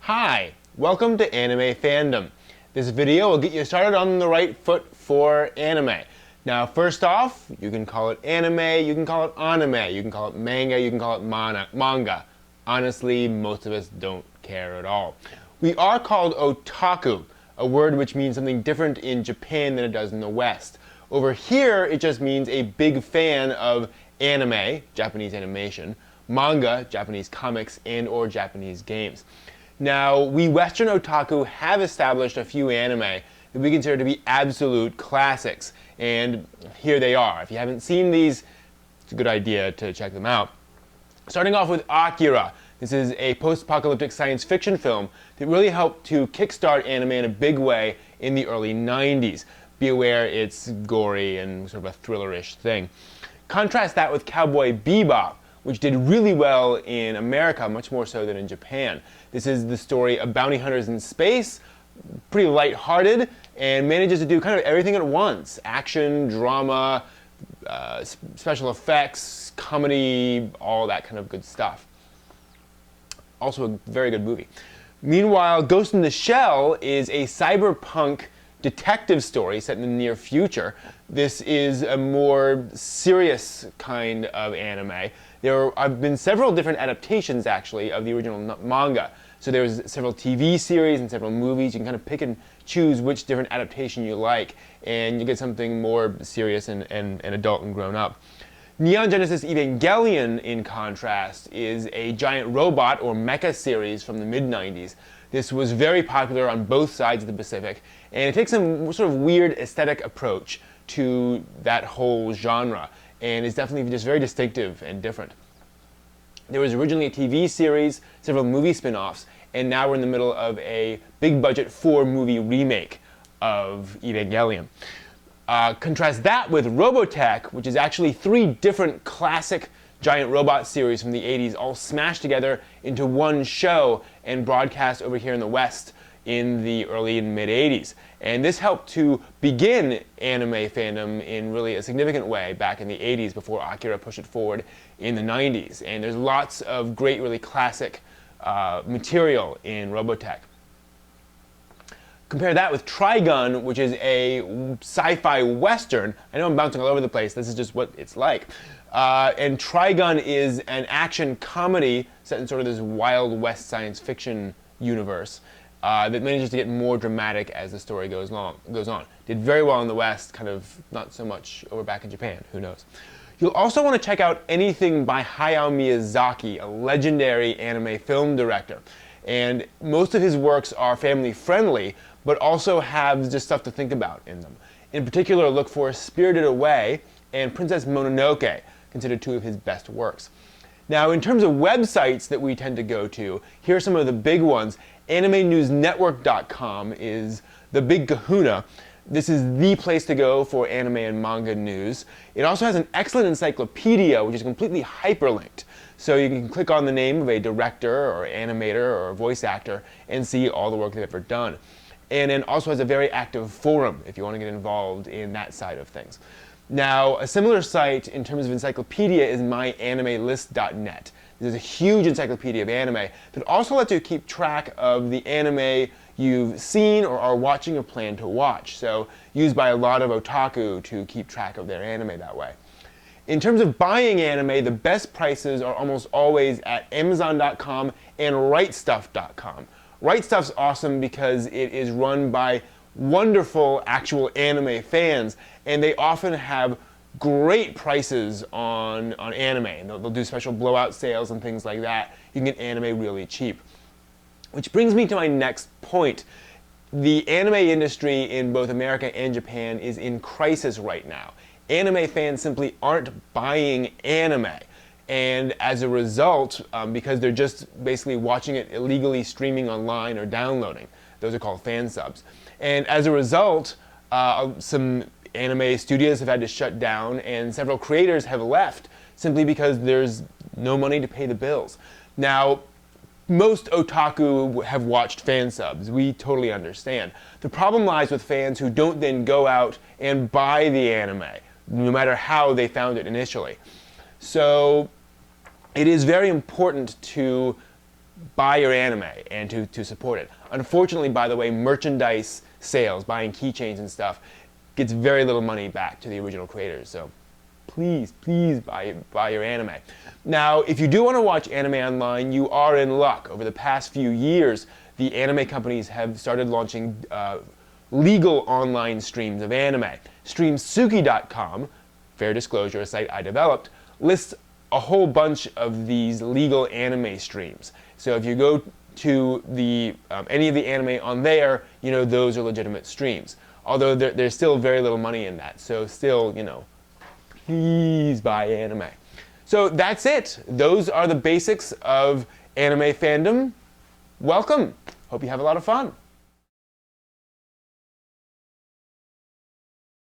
Hi, welcome to Anime Fandom. This video will get you started on the right foot for anime. Now, first off, you can call it anime, you can call it anime, you can call it manga, you can call it manga. Honestly, most of us don't care at all. We are called otaku, a word which means something different in Japan than it does in the West. Over here, it just means a big fan of anime, Japanese animation, manga, Japanese comics, and or Japanese games. Now, we Western otaku have established a few anime that we consider to be absolute classics, and here they are. If you haven't seen these, it's a good idea to check them out. Starting off with Akira. This is a post-apocalyptic science fiction film that really helped to kickstart anime in a big way in the early 90s. Be aware it's gory and sort of a thriller-ish thing. Contrast that with Cowboy Bebop, which did really well in America, much more so than in Japan. This is the story of bounty hunters in space, pretty lighthearted, and manages to do kind of everything at once. Action, drama, special effects, comedy, all that kind of good stuff. Also a very good movie. Meanwhile, Ghost in the Shell is a cyberpunk detective story set in the near future. This is a more serious kind of anime. There have been several different adaptations, actually, of the original manga. So there's several TV series and several movies. You can kind of pick and choose which different adaptation you like, and you get something more serious and adult and grown up. Neon Genesis Evangelion, in contrast, is a giant robot or mecha series from the mid-90s. This was very popular on both sides of the Pacific, and it takes some sort of weird aesthetic approach to that whole genre, and is definitely just very distinctive and different. There was originally a TV series, several movie spin-offs, and now we're in the middle of a big-budget 4-movie remake of Evangelion. Contrast that with Robotech, which is actually 3 different classic giant robot series from the 80s, all smashed together into one show and broadcast over here in the West in the early and mid-80s. And this helped to begin anime fandom in really a significant way back in the 80s before Akira pushed it forward in the 90s. And there's lots of great, really classic material in Robotech. Compare that with Trigun, which is a sci-fi western. I know I'm bouncing all over the place. This is just what it's like. And Trigun is an action comedy set in sort of this Wild West science fiction universe that manages to get more dramatic as the story goes on. Did very well in the West, kind of not so much over back in Japan. Who knows? You'll also want to check out anything by Hayao Miyazaki, a legendary anime film director. And most of his works are family-friendly, but also have just stuff to think about in them. In particular, look for Spirited Away and Princess Mononoke, considered 2 of his best works. Now, in terms of websites that we tend to go to, here are some of the big ones. AnimeNewsNetwork.com is the big kahuna. This is the place to go for anime and manga news. It also has an excellent encyclopedia, which is completely hyperlinked. So you can click on the name of a director or animator or voice actor and see all the work they've ever done. And then also has a very active forum if you want to get involved in that side of things. Now, a similar site in terms of encyclopedia is myanimelist.net. This is a huge encyclopedia of anime that also lets you keep track of the anime you've seen or are watching or plan to watch. So used by a lot of otaku to keep track of their anime that way. In terms of buying anime, the best prices are almost always at Amazon.com and RightStuff.com. RightStuff's awesome because it is run by wonderful actual anime fans, and they often have great prices on anime. And they'll do special blowout sales and things like that. You can get anime really cheap. Which brings me to my next point. The anime industry in both America and Japan is in crisis right now. Anime fans simply aren't buying anime. And as a result, because they're just basically watching it illegally streaming online or downloading. Those are called fan subs. And as a result, some anime studios have had to shut down and several creators have left simply because there's no money to pay the bills. Now, most otaku have watched fan subs. We totally understand. The problem lies with fans who don't then go out and buy the anime, no matter how they found it initially. So it is very important to buy your anime and to support it. Unfortunately, by the way, merchandise sales, buying keychains and stuff, gets very little money back to the original creators. So please, please buy your anime. Now, if you do want to watch anime online, you are in luck. Over the past few years, the anime companies have started launching legal online streams of anime. Streamsuki.com, fair disclosure, a site I developed, lists a whole bunch of these legal anime streams. So if you go to any of the anime on there, you know those are legitimate streams. Although there's still very little money in that. So still, you know, please buy anime. So that's it. Those are the basics of anime fandom. Welcome. Hope you have a lot of fun.